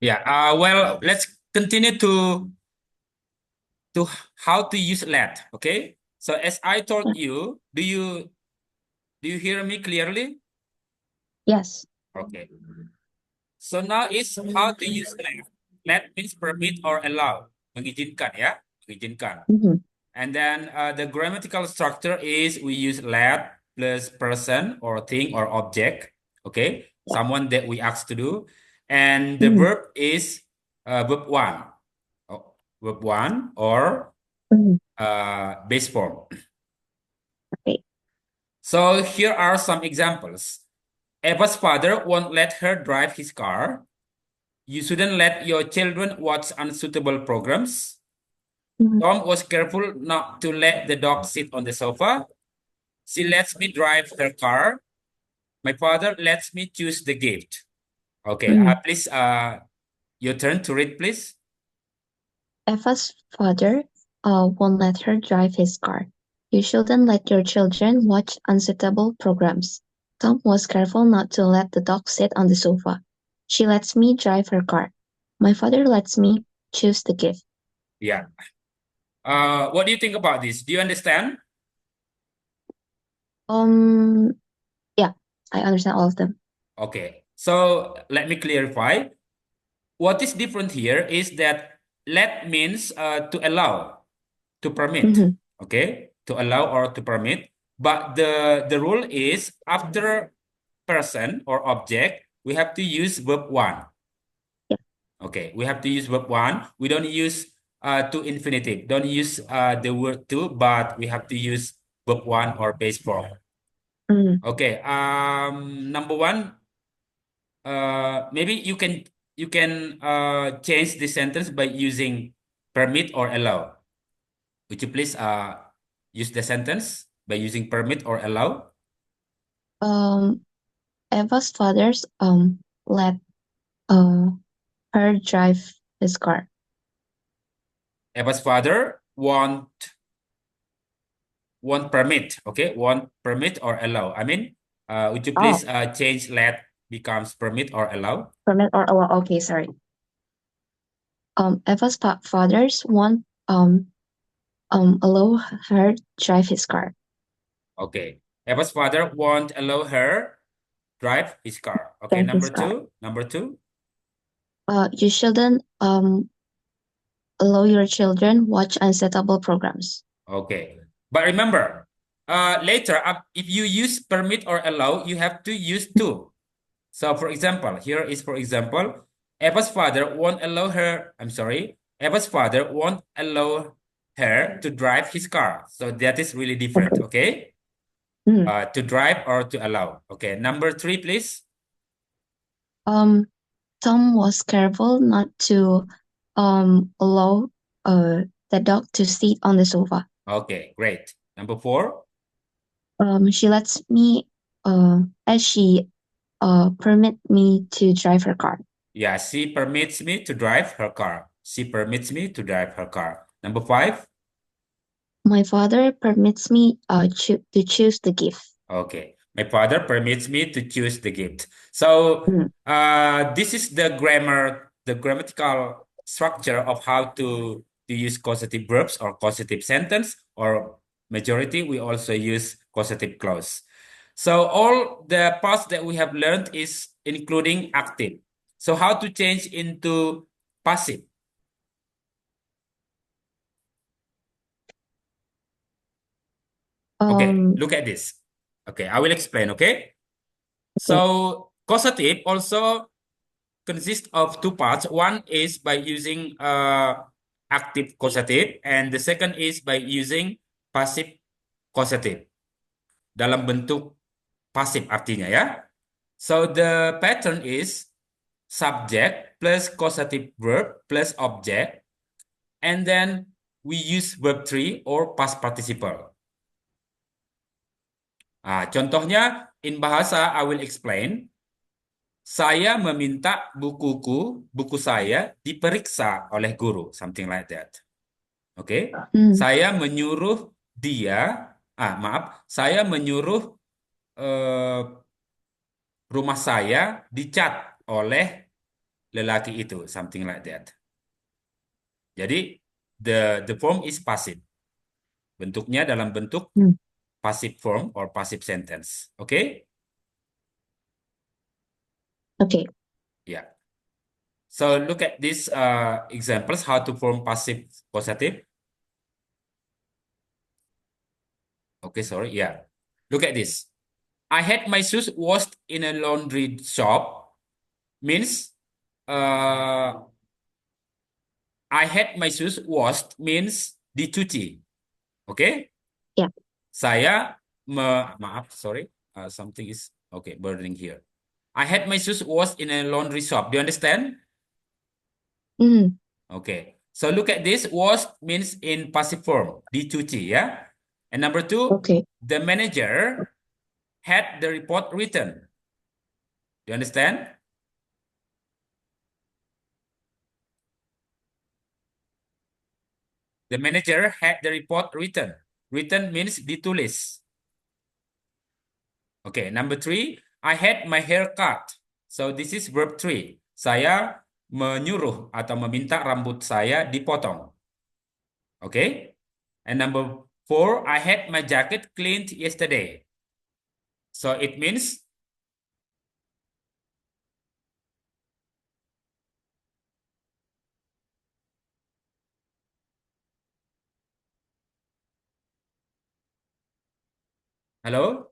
Yeah. Well, let's continue to how to use let. Okay. So as I told Yeah. you, do you hear me clearly? Yes. Okay. So now is how to use let. Let means permit or allow. Mengizinkan ya, mengizinkan. Mm-hmm. And then the grammatical structure is we use let plus person or thing or object. Okay, Yeah. someone that we ask to do, and the Mm-hmm. verb is verb one, verb one or Mm-hmm. base form. Okay. So here are some examples. Eva's father won't let her drive his car. You shouldn't let your children watch unsuitable programs. Mm-hmm. Tom was careful not to let the dog sit on the sofa. She lets me drive her car. My father lets me choose the gift. Okay, Mm-hmm. please, your turn to read, please. Eva's father won't let her drive his car. You shouldn't let your children watch unsuitable programs. Tom was careful not to let the dog sit on the sofa. She lets me drive her car. My father lets me choose the gift. Yeah. What do you think about this? Do you understand? Um, yeah, I understand all of them. Okay. So let me clarify. What is different here is that let means to allow, to permit. Mm-hmm. Okay, to allow or to permit. But the rule is after person or object, we have to use verb one. Yeah. Okay, we have to use verb one. We don't use to infinitive. Don't use the word to, but we have to use verb one or base form. Mm-hmm. Okay. Number one. Maybe you can change the sentence by using permit or allow. Would you please use the sentence by using permit or allow? Um, Eva's father's let uh her drive his car. Eva's father want permit. Okay, want permit or allow. I mean, would you Oh, please change let becomes permit or allow? permit or allow. Okay, sorry. Eva's fathers won't allow her drive his car. Okay. Eva's father won't allow her drive his car. Okay, Drive number his car. two. Number two. You shouldn't allow your children watch unsuitable programs. Okay. But remember, later, if you use permit or allow, you have to use to. So, for example, here is for example, Eva's father won't allow her, I'm sorry, Eva's father won't allow her to drive his car. So that is really different, Okay. okay? Mm. To drive or to allow. Okay, number three, please. Um, Tom was careful not to allow the dog to sit on the sofa. Okay, great. Number four. She lets me as she permit me to drive her car. Yeah, she permits me to drive her car. She permits me to drive her car. Number five. My father permits me to choose the gift. Okay. My father permits me to choose the gift. So Mm. this is the grammar, the grammatical structure of how to use causative verbs or causative sentence, or majority we also use causative clause. So all the parts that we have learned is including active. So how to change into passive? Okay, Um, look at this. Okay, I will explain, okay? okay. So causative also consists of two parts. One is by using active causative, and the second is by using passive causative. Dalam bentuk pasif artinya ya. So the pattern is subject plus causative verb plus object, and then we use verb three or past participle. Contohnya in bahasa I will explain. Saya meminta buku saya diperiksa oleh guru, something like that. Oke, Mm. saya menyuruh dia, maaf, saya menyuruh eh, rumah saya dicat oleh lelaki itu, something like that. Jadi the form is passive. Bentuknya dalam bentuk Hmm. passive form or passive sentence. Okay? Okay. Yeah. So look at these examples how to form passive causative. Okay, sorry. Yeah. Look at this. I had my shoes washed in a laundry shop means uh, I had my shoes washed means dicuci. Okay? Yeah. Maaf, sorry. Something is okay, burning here. I had my shoes washed in a laundry shop. Do you understand? Mm. Okay. So look at this. Washed means in passive form, dicuci, yeah? And number two, Okay. the manager had the report written. Do you understand? The manager had the report written. Written means ditulis. Okay, number three, I had my hair cut. So this is verb three. Saya menyuruh atau meminta rambut saya dipotong. Okay? And number four, I had my jacket cleaned yesterday. So it means, hello?